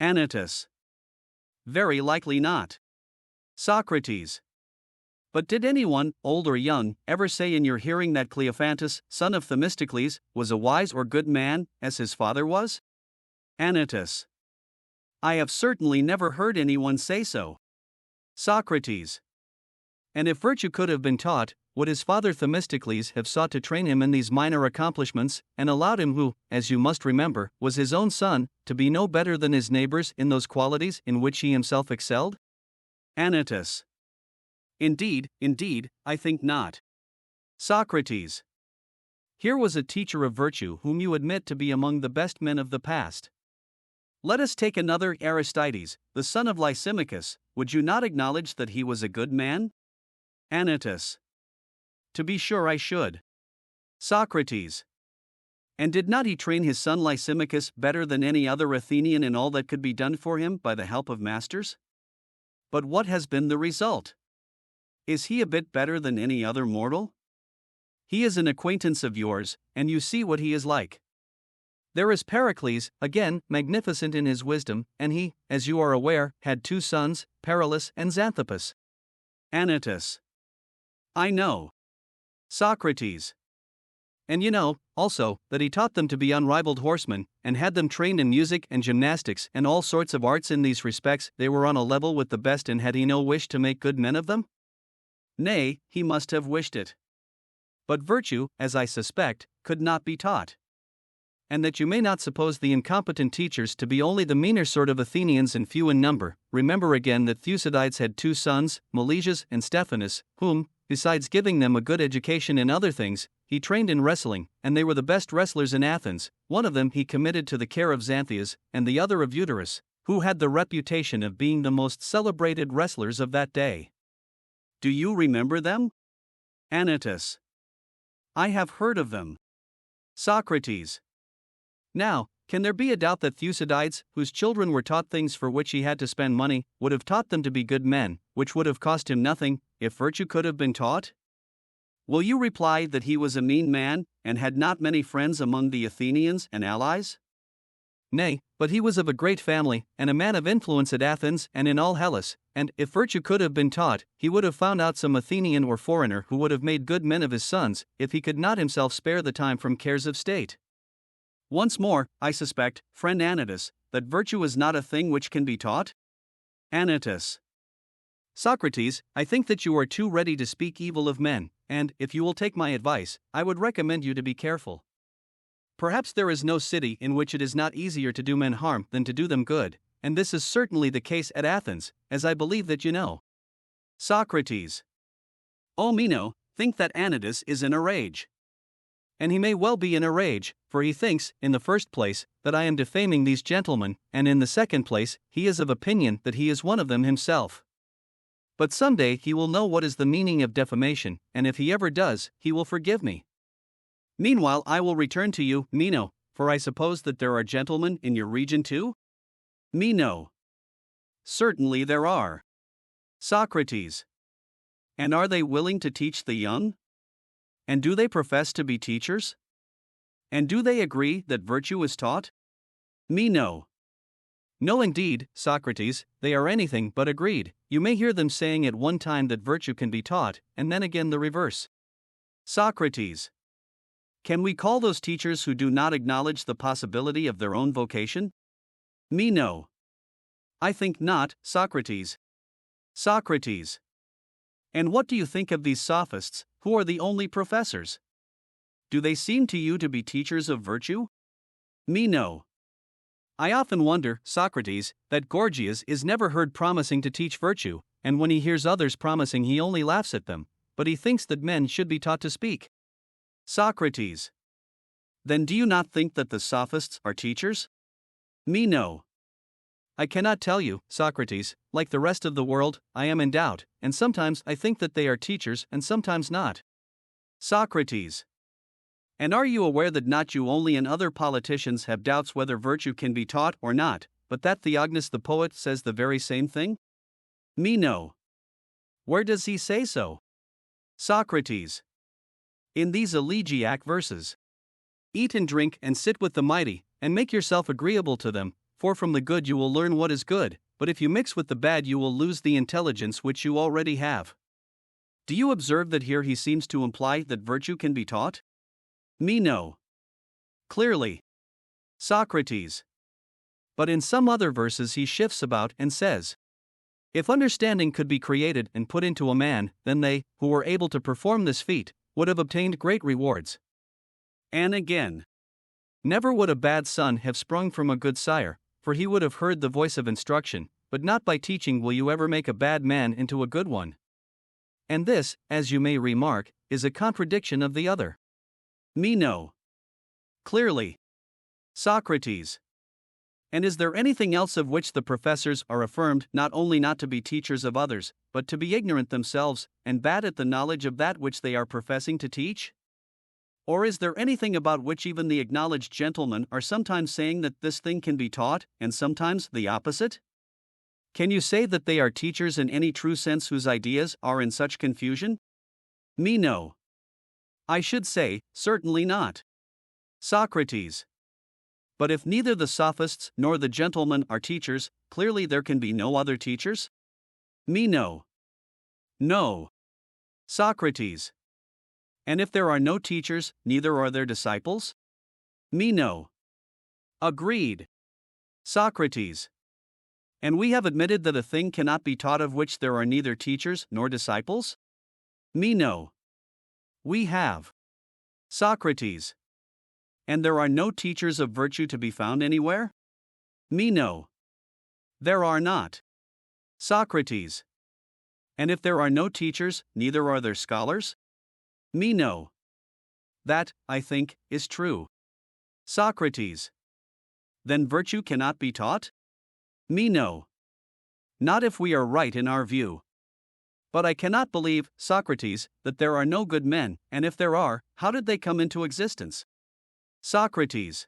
Anytus. Very likely not. Socrates. But did anyone, old or young, ever say in your hearing that Cleophantus, son of Themistocles, was a wise or good man, as his father was? Anytus. I have certainly never heard anyone say so. Socrates. And if virtue could have been taught, would his father Themistocles have sought to train him in these minor accomplishments, and allowed him who, as you must remember, was his own son, to be no better than his neighbors in those qualities in which he himself excelled? Anytus. Indeed, I think not. Socrates. Here was a teacher of virtue whom you admit to be among the best men of the past. Let us take another Aristides, the son of Lysimachus. Would you not acknowledge that he was a good man? Anytus. To be sure I should. Socrates. And did not he train his son Lysimachus better than any other Athenian in all that could be done for him by the help of masters? But what has been the result? Is he a bit better than any other mortal? He is an acquaintance of yours, and you see what he is like. There is Pericles, again, magnificent in his wisdom, and he, as you are aware, had 2 sons, Paralus and Xanthippus. Anytus. I know. Socrates. And you know, also, that he taught them to be unrivaled horsemen, and had them trained in music and gymnastics and all sorts of arts. In these respects they were on a level with the best, and had he no wish to make good men of them? Nay, he must have wished it. But virtue, as I suspect, could not be taught. And that you may not suppose the incompetent teachers to be only the meaner sort of Athenians and few in number, remember again that Thucydides had 2 sons, Melesias and Stephanus, whom, besides giving them a good education in other things, he trained in wrestling, and they were the best wrestlers in Athens. One of them he committed to the care of Xanthias, and the other of Eutorus, who had the reputation of being the most celebrated wrestlers of that day. Do you remember them? Anytus. I have heard of them. Socrates. Now, can there be a doubt that Thucydides, whose children were taught things for which he had to spend money, would have taught them to be good men, which would have cost him nothing, if virtue could have been taught? Will you reply that he was a mean man, and had not many friends among the Athenians and allies? Nay, but he was of a great family, and a man of influence at Athens and in all Hellas, and, if virtue could have been taught, he would have found out some Athenian or foreigner who would have made good men of his sons, if he could not himself spare the time from cares of state. Once more, I suspect, friend Anytus, that virtue is not a thing which can be taught? Anytus. Socrates, I think that you are too ready to speak evil of men, and, if you will take my advice, I would recommend you to be careful. Perhaps there is no city in which it is not easier to do men harm than to do them good, and this is certainly the case at Athens, as I believe that you know. Socrates. O Meno, think that Anytus is in a rage. And he may well be in a rage, for he thinks, in the first place, that I am defaming these gentlemen, and in the second place, he is of opinion that he is one of them himself. But some day he will know what is the meaning of defamation, and if he ever does, he will forgive me. Meanwhile I will return to you, Meno, for I suppose that there are gentlemen in your region too? Meno. Certainly there are. Socrates. And are they willing to teach the young? And do they profess to be teachers? And do they agree that virtue is taught? Meno. No indeed, Socrates, they are anything but agreed. You may hear them saying at one time that virtue can be taught, and then again the reverse. Socrates. Can we call those teachers who do not acknowledge the possibility of their own vocation? Meno. I think not, Socrates. Socrates. And what do you think of these sophists, who are the only professors? Do they seem to you to be teachers of virtue? Meno. I often wonder, Socrates, that Gorgias is never heard promising to teach virtue, and when he hears others promising he only laughs at them, but he thinks that men should be taught to speak. Socrates. Then do you not think that the sophists are teachers? Meno. I cannot tell you, Socrates. Like the rest of the world, I am in doubt, and sometimes I think that they are teachers and sometimes not. Socrates. And are you aware that not you only and other politicians have doubts whether virtue can be taught or not, but that Theognis the poet says the very same thing? Meno. Where does he say so? Socrates. In these elegiac verses. Eat and drink and sit with the mighty, and make yourself agreeable to them, for from the good you will learn what is good, but if you mix with the bad you will lose the intelligence which you already have. Do you observe that here he seems to imply that virtue can be taught? Meno. Clearly. Socrates. But in some other verses he shifts about and says, if understanding could be created and put into a man, then they, who were able to perform this feat, would have obtained great rewards. And again, never would a bad son have sprung from a good sire, for he would have heard the voice of instruction, but not by teaching will you ever make a bad man into a good one. And this, as you may remark, is a contradiction of the other. Meno. Clearly. Socrates. And is there anything else of which the professors are affirmed not only not to be teachers of others, but to be ignorant themselves, and bad at the knowledge of that which they are professing to teach? Or is there anything about which even the acknowledged gentlemen are sometimes saying that this thing can be taught, and sometimes the opposite? Can you say that they are teachers in any true sense whose ideas are in such confusion? Meno. I should say, certainly not. Socrates. But if neither the sophists nor the gentlemen are teachers, clearly there can be no other teachers? Meno. No. Socrates. And if there are no teachers, neither are there disciples? Meno. Agreed. Socrates. And we have admitted that a thing cannot be taught of which there are neither teachers nor disciples? Meno. We have. Socrates. And there are no teachers of virtue to be found anywhere? Meno. There are not. Socrates. And if there are no teachers, neither are there scholars? Meno. That, I think, is true. Socrates. Then virtue cannot be taught? Meno. Not if we are right in our view. But I cannot believe, Socrates, that there are no good men, and if there are, how did they come into existence? Socrates.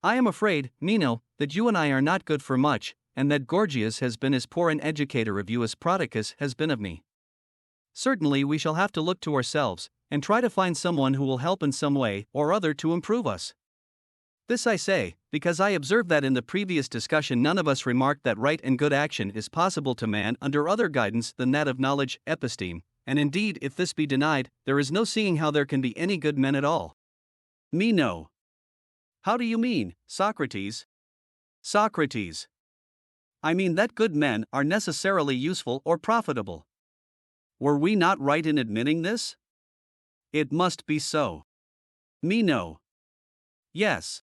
I am afraid, Meno, that you and I are not good for much, and that Gorgias has been as poor an educator of you as Prodicus has been of me. Certainly we shall have to look to ourselves, and try to find someone who will help in some way or other to improve us. This I say, because I observe that in the previous discussion none of us remarked that right and good action is possible to man under other guidance than that of knowledge, episteme, and indeed if this be denied, there is no seeing how there can be any good men at all. Meno. How do you mean, Socrates? Socrates. I mean that good men are necessarily useful or profitable. Were we not right in admitting this? It must be so. Meno. Yes.